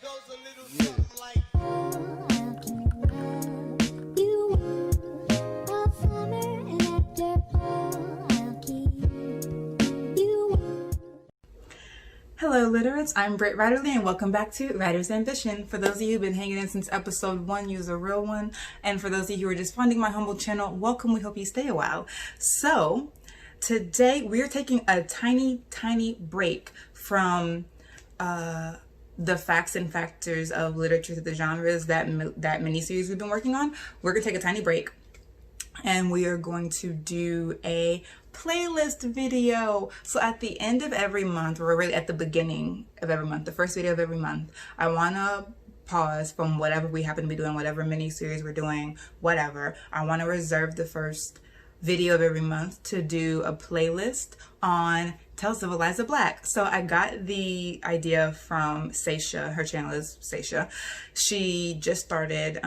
goes a little something like. Hello literates, I'm Britt and welcome back to Writer's Ambition. For those of you who've been hanging in since episode 1, you're a real one. And for those of you who are just finding my humble channel, welcome. We hope you stay a while. So today we're taking a tiny break from the facts and factors of literature to the genres, that mini-series we've been working on. We're gonna take a tiny break and we are going to do a playlist video. So at the end of every month, or really at the beginning of every month, the first video of every month, I want to pause from whatever we happen to be doing, whatever mini series we're doing, whatever. I want to reserve the first video of every month to do a playlist on Tales of Eliza Black. So I got the idea from Seisha. Her channel is Seisha. She just started,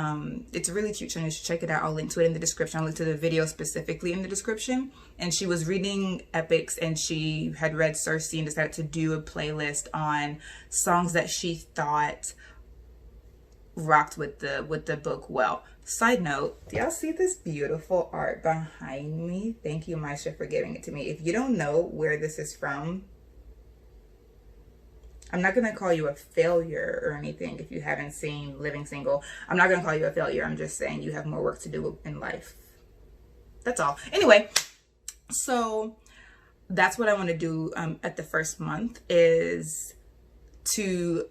it's a really cute channel. You should check it out. I'll link to it in the description. I'll link to the video specifically in the description. And she was reading epics and she had read Circe and decided to do a playlist on songs that she thought rocked with the book well. Side note, do y'all see this beautiful art behind me? Thank you, Maisha, for giving it to me. If you don't know where this is from, I'm not going to call you a failure or anything if you haven't seen Living Single. I'm not going to call you a failure. I'm just saying you have more work to do in life. That's all. Anyway, so that's what I want to do at the first month, is to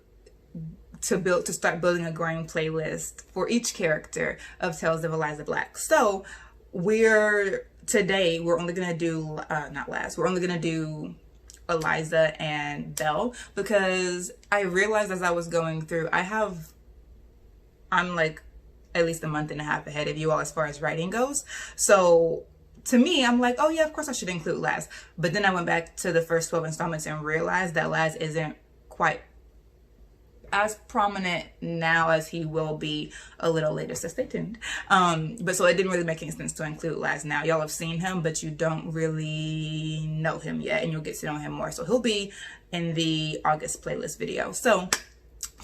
start building a growing playlist for each character of Tales of Eliza Black. So today we're only gonna do we're only gonna do Eliza and Belle, because I realized as I was going through, I'm like at least a month and a half ahead of you all as far as writing goes. So to me, I'm like, oh yeah, of course I should include Laz. But then I went back to the first 12 installments and realized that Laz isn't quite as prominent now as he will be a little later, so stay tuned. But so it didn't really make any sense to include Laz now. Y'all have seen him, but you don't really know him yet, and you'll get to know him more. So he'll be in the August playlist video. So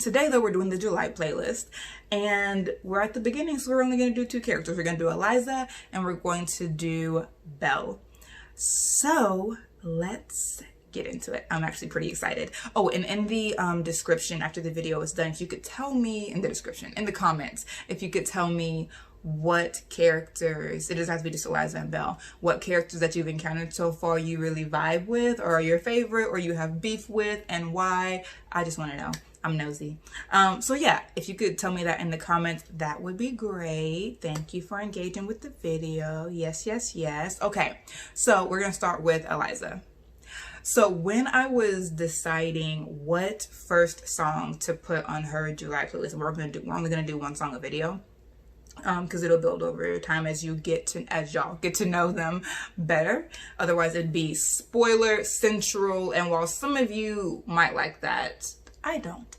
today though, we're doing the July playlist, and we're at the beginning, so we're only going to do 2 characters. We're going to do Eliza and we're going to do Belle. So let's get into it. I'm actually pretty excited. Oh, and in the description after the video is done, if you could tell me in the comments, if you could tell me what characters, it doesn't have to be just Eliza and Belle, what characters that you've encountered so far you really vibe with, or are your favorite, or you have beef with, and why. I just want to know. I'm nosy. So yeah, if you could tell me that in the comments, that would be great. Thank you for engaging with the video. Yes. Okay, so we're gonna start with Eliza. So when I was deciding what first song to put on her July playlist, we're only gonna do 1 song a video, because it'll build over time as y'all get to know them better. Otherwise it'd be spoiler central, and while some of you might like that, I don't.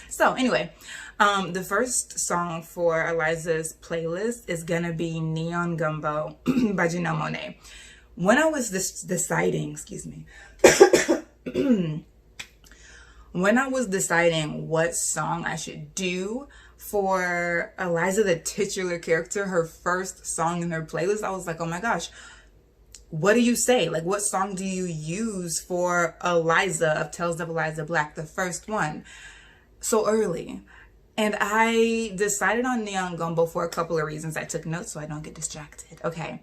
So anyway, the first song for Eliza's playlist is gonna be Neon Gumbo by Janelle Monáe. When I was deciding, when I was deciding what song I should do for Eliza, the titular character, her first song in her playlist, I was like, oh my gosh, what do you say? Like, what song do you use for Eliza of Tales of Eliza Black, the first one, so early? And I decided on Neon Gumbo for a couple of reasons. I took notes so I don't get distracted. Okay.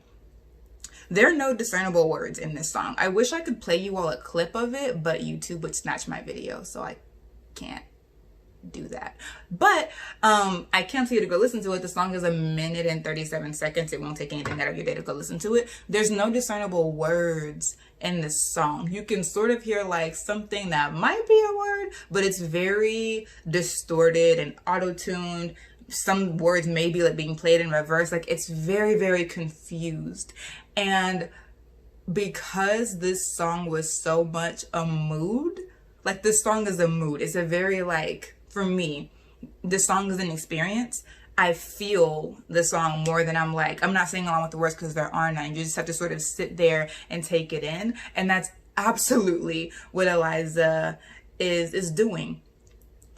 There are no discernible words in this song. I wish I could play you all a clip of it, but YouTube would snatch my video, so I can't do that. But I can tell you to go listen to it. The song is 1 minute and 37 seconds. It won't take anything out of your day to go listen to it. There's no discernible words in this song. You can sort of hear like something that might be a word, but it's very distorted and auto-tuned. Some words may be like being played in reverse. Like, it's very confused. And because this song was so much a mood, like, this song is a mood. It's a very, like, for me, this song is an experience. I feel the song more than I'm not singing along with the words, because there are none. You just have to sort of sit there and take it in. And that's absolutely what Eliza is doing.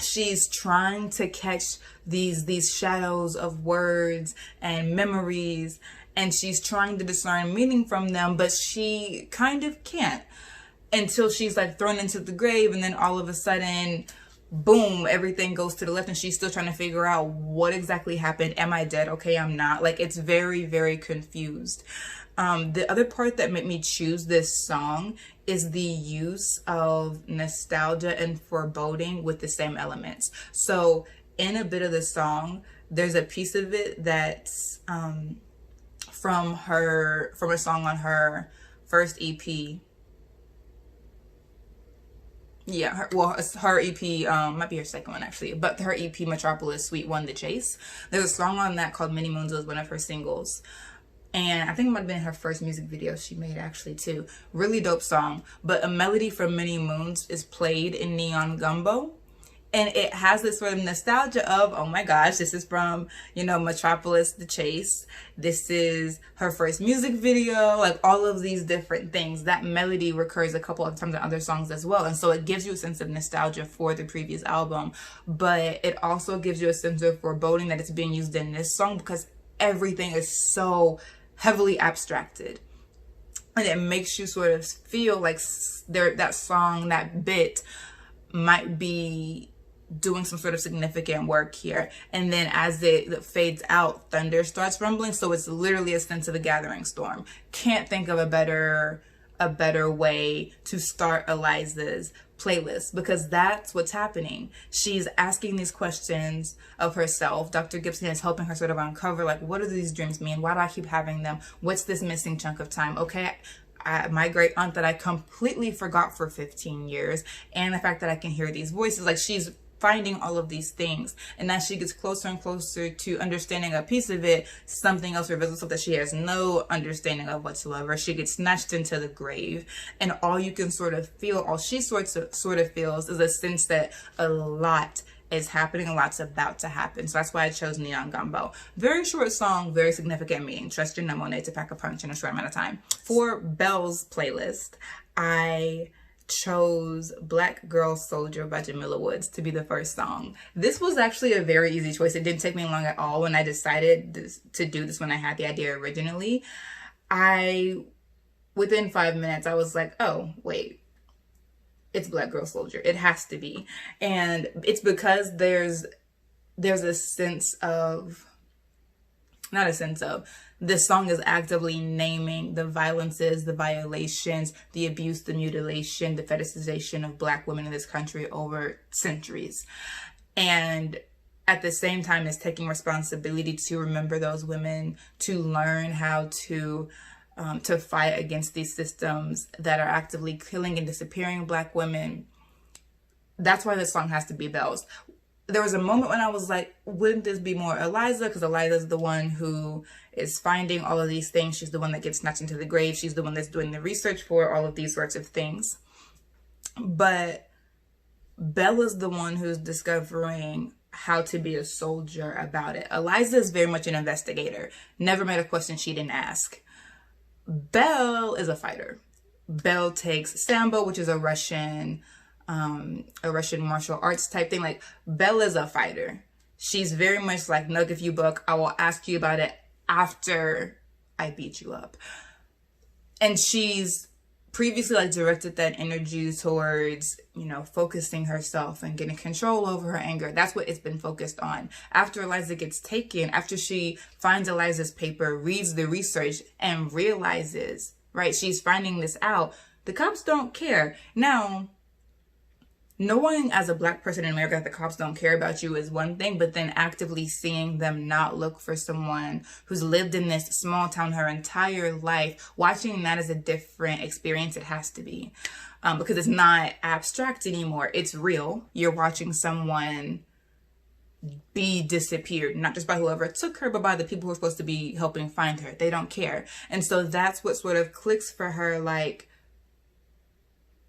she's trying to catch these shadows of words and memories, and she's trying to discern meaning from them, but she kind of can't until she's like thrown into the grave, and then all of a sudden, boom, everything goes to the left, and she's still trying to figure out what exactly happened. Am I dead? Okay, I'm not. Like, it's very, very confused. The other part that made me choose this song is the use of nostalgia and foreboding with the same elements. So in a bit of the song, there's a piece of it that's from a song on her first EP. Yeah, her EP might be her second one actually, but her EP Metropolis Sweet One, The Chase. There's a song on that called Many Moons. It was one of her singles. And I think it might have been her first music video she made actually too. Really dope song. But a melody from Many Moons is played in Neon Gumbo. And it has this sort of nostalgia of, oh my gosh, this is from, Metropolis, The Chase. This is her first music video, like all of these different things. That melody recurs a couple of times in other songs as well. And so it gives you a sense of nostalgia for the previous album. But it also gives you a sense of foreboding that it's being used in this song because everything is so heavily abstracted. And it makes you sort of feel like that song, that bit might be doing some sort of significant work here. And then as it fades out, thunder starts rumbling. So it's literally a sense of a gathering storm. Can't think of a better way to start Eliza's playlist, because that's what's happening. She's asking these questions of herself. Dr. Gibson is helping her sort of uncover, like, what do these dreams mean? Why do I keep having them? What's this missing chunk of time? Okay, my great aunt that I completely forgot for 15 years, and the fact that I can hear these voices, like she's finding all of these things. And as she gets closer and closer to understanding a piece of it, something else reveals itself that she has no understanding of whatsoever. She gets snatched into the grave, and all you can sort of feel, all she sort of feels is a sense that a lot is happening, a lot's about to happen. So that's why I chose Neon Gumbo. Very short song, very significant meaning. Trust your Monet to pack a punch in a short amount of time. For Belle's playlist, I chose Black Girl Soldier by Jamila Woods to be the first song. This was actually a very easy choice. It didn't take me long at all when I decided to do this, when I had the idea originally. Within 5 minutes, I was like, oh, wait, it's Black Girl Soldier. It has to be. And it's because there's a sense of, not a sense of, this song is actively naming the violences, the violations, the abuse, the mutilation, the fetishization of Black women in this country over centuries. And at the same time, is taking responsibility to remember those women, to learn how to fight against these systems that are actively killing and disappearing Black women. That's why this song has to be Belle's. There was a moment when I was like, wouldn't this be more Eliza? Because Eliza's the one who is finding all of these things. She's the one that gets snatched into the grave. She's the one that's doing the research for all of these sorts of things. But Bella's the one who's discovering how to be a soldier about it. Eliza is very much an investigator. Never made a question she didn't ask. Belle is a fighter. Belle takes Sambo, which is a Russian martial arts type thing. Like, Belle is a fighter. She's very much like, Nug, if you book, I will ask you about it after I beat you up. And she's previously like directed that energy towards, focusing herself and getting control over her anger. That's what it's been focused on. After Eliza gets taken, after she finds Eliza's paper, reads the research, and realizes, right, she's finding this out, the cops don't care. Now, knowing as a Black person in America that the cops don't care about you is one thing, but then actively seeing them not look for someone who's lived in this small town her entire life, watching that as a different experience, it has to be. Because it's not abstract anymore. It's real. You're watching someone be disappeared, not just by whoever took her, but by the people who are supposed to be helping find her. They don't care. And so that's what sort of clicks for her, like,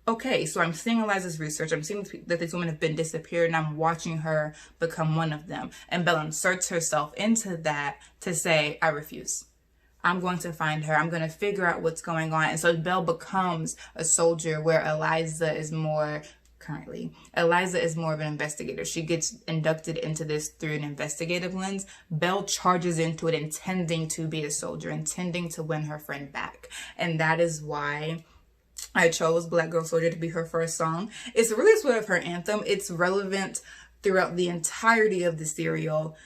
okay, so I'm seeing Eliza's research. I'm seeing that these women have been disappeared, and I'm watching her become one of them. And Belle inserts herself into that to say, I refuse. I'm going to find her. I'm going to figure out what's going on. And so Belle becomes a soldier, where Eliza is more currently. Eliza is more of an investigator. She gets inducted into this through an investigative lens. Belle charges into it intending to be a soldier, intending to win her friend back. And that is why I chose Black Girl Soldier to be her first song. It's really sort of her anthem. It's relevant throughout the entirety of the serial.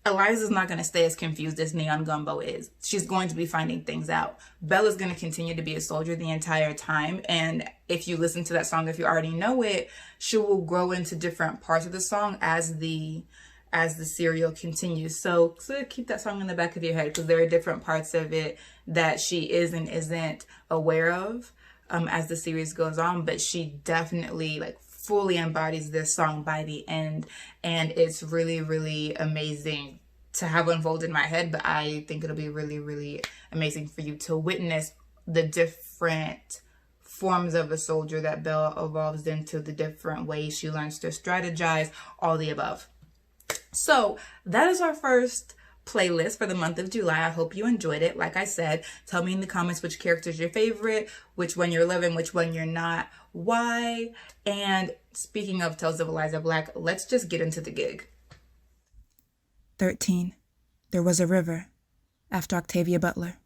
Eliza's not going to stay as confused as Neon Gumbo is. She's going to be finding things out. Bella's going to continue to be a soldier the entire time. And if you listen to that song, if you already know it, she will grow into different parts of the song as the serial continues. So keep that song in the back of your head, because there are different parts of it that she is and isn't aware of as the series goes on. But she definitely fully embodies this song by the end, and it's really, really amazing to have unfold in my head. But I think it'll be really, really amazing for you to witness the different forms of a soldier that Belle evolves into, the different ways she learns to strategize, all the above. So that is our first playlist for the month of July. I hope you enjoyed it. Like I said, tell me in the comments which character is your favorite, which one you're loving, which one you're not, why. And speaking of Tales of Eliza Black, let's just get into the gig. 13. There was a river, after Octavia Butler.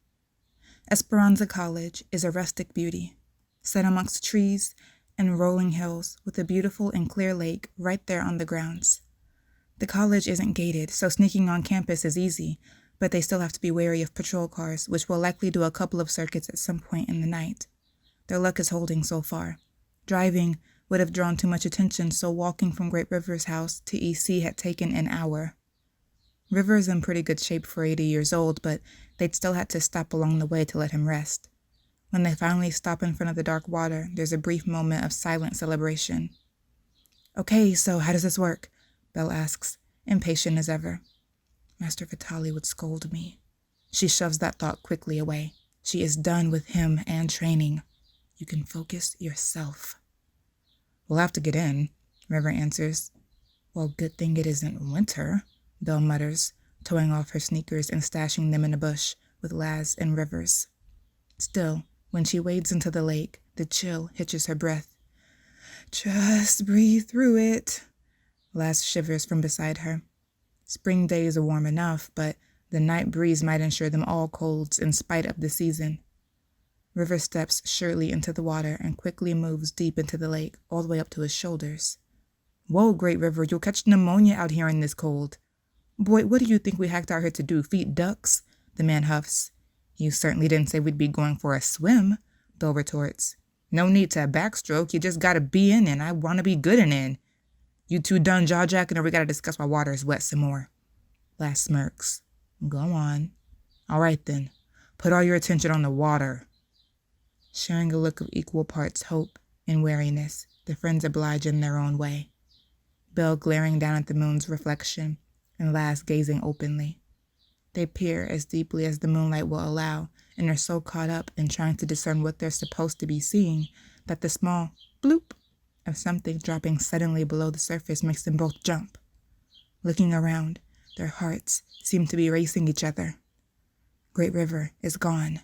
Esperanza College is a rustic beauty, set amongst trees and rolling hills with a beautiful and clear lake right there on the grounds. The college isn't gated, so sneaking on campus is easy, but they still have to be wary of patrol cars, which will likely do a couple of circuits at some point in the night. Their luck is holding so far. Driving would have drawn too much attention, so walking from Great River's house to EC had taken an hour. River is in pretty good shape for 80 years old, but they'd still had to stop along the way to let him rest. When they finally stop in front of the dark water, there's a brief moment of silent celebration. "Okay, so how does this work?" Belle asks, impatient as ever. Master Vitali would scold me. She shoves that thought quickly away. She is done with him and training. You can focus yourself. "We'll have to get in," River answers. "Well, good thing it isn't winter," Belle mutters, towing off her sneakers and stashing them in a bush with Laz and Rivers. Still, when she wades into the lake, the chill hitches her breath. "Just breathe through it." Laz shivers from beside her. Spring days are warm enough, but the night breeze might ensure them all colds in spite of the season. River steps surely into the water and quickly moves deep into the lake, all the way up to his shoulders. "Whoa, Great River, you'll catch pneumonia out here in this cold." "Boy, what do you think we hacked out here to do, feed ducks?" the man huffs. "You certainly didn't say we'd be going for a swim," Belle retorts. "No need to backstroke, you just gotta be in, and I wanna be good in. You two done jaw-jacking, or we gotta discuss why water is wet some more?" Laz smirks. "Go on." "All right then, put all your attention on the water." Sharing a look of equal parts hope and wariness, the friends oblige in their own way. Belle glaring down at the moon's reflection, and Laz gazing openly. They peer as deeply as the moonlight will allow, and are so caught up in trying to discern what they're supposed to be seeing that the small bloop of something dropping suddenly below the surface makes them both jump. Looking around, their hearts seem to be racing each other. Great River is gone.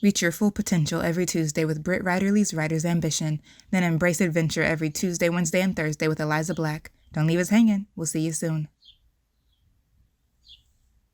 Reach your full potential every Tuesday with Britt Riderly's Writer's Ambition. Then embrace adventure every Tuesday, Wednesday, and Thursday with Eliza Black. Don't leave us hanging. We'll see you soon.